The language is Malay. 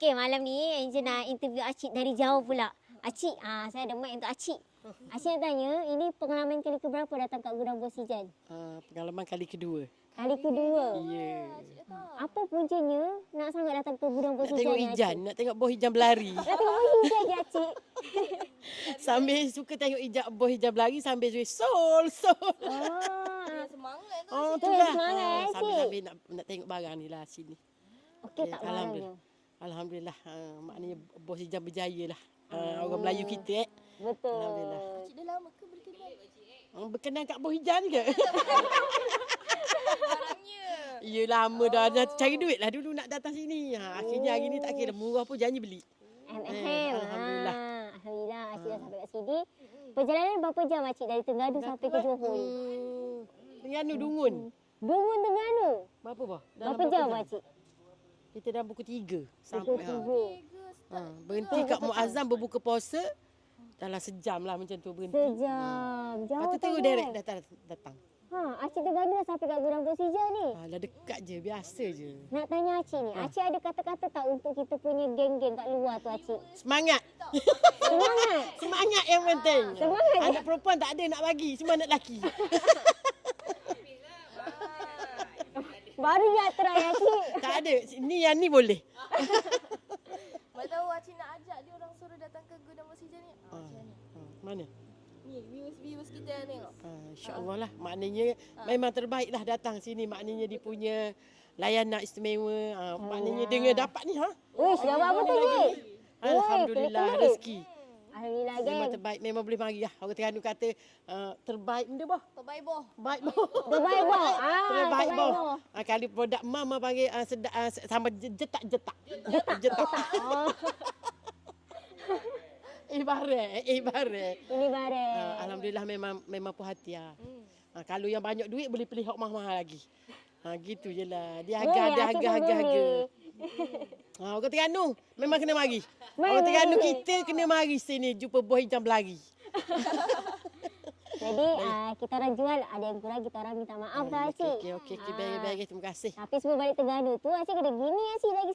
Okey, malam ni Angel nak interview Acik dari Johor pula. Acik, saya ada mic untuk Acik. Acik nak tanya, ini pengalaman kali keberapa datang kat Gudang Bos Ijan? Pengalaman kali kedua. Kali kedua? Ya. Apa puncanya nak sangat datang ke Gudang Bos Nak Ijan tengok ni, Ijan, Acik? nak tengok Bos Ijan berlari. Nak tengok Bos Ijan je, Acik? Sambil suka tengok Bos Ijan berlari sambil sol. Semangat tu. Oh, tu itulah. semangat, Sambil nak tengok barang ni lah sini. Okey tak barangnya? Alhamdulillah. Maknanya Bos Ijan berjaya lah. Orang Melayu kita Betul. Alhamdulillah. Cik dah lama ke berkenan? Berkenan kat Bos Ijan ke? Barangnya. Ya lama dah cari duit lah dulu nak datang sini. Akhirnya hari ni tak kira murah pun janji beli. Alhamdulillah. Alhamdulillah Acik dah sampai kat sini. Perjalanan berapa jam Acik dari Terengganu sampai ke Johor ni? Terengganu Dungun. Dungun Terengganu. Berapa bah? Berapa jam Acik? Kita dah pukul 3 Pukul sampai. 3. Berhenti kat Muazzam berbuka puasa. Dalam sejam lah macam tu berhenti. Sejam. Jauh Lepas tu terus tak, direct kan? datang. Acik Terengganu dah sampai kat Gudang Bos Ijan ni. Dah dekat je, biasa je. Nak tanya Acik ni, Acik ada kata-kata tak untuk kita punya geng-geng kat luar tu, Acik? Semangat. Semangat. Semangat yang penting. Semangat je. Anak perempuan tak ada nak bagi, semua anak lelaki. Baru nak try, Acik. Tak ada, yang ni boleh. Mak tahu Acik nak ajak dia orang suruh datang ke Gudang Bos Ijan ni. Macam mana? Mana? Ni viewers kita yang tengok. InsyaAllah lah. Maknanya memang terbaik lah datang sini. Maknanya dia punya layanan istimewa. Maknanya dengar dapat ni. Wish, dah apa tu, Cik? Alhamdulillah kelip-kelip. rezeki. Alhamdulillah, Memang geng. terbaik. Memang boleh mari lah. Orang Terengganu kata terbaik benda bah. Terbaik boh. Baik bah. Terbaik, Boh. Terbaik bah. Boh. Kali produk mama panggil sedap sama jetak-jetak. Jetak. Ibarat. Ini barang. Alhamdulillah memang puas hati lah. Kalau yang banyak duit boleh pilih hok mahal-mahal lagi. Gitu je lah. Dia Boleh, harga. Acik pun boleh. Orang Terengganu memang kena mari. Mari, Orang Terengganu mari. kita kena mari sini jumpa Bos Ijan berlari. Jadi, kita orang jual, ada yang kurang, kita orang minta maaf tak, Acik? Okey. Baik. Terima kasih. Tapi semua balik Terengganu tu, Acik kena gini, Acik lagi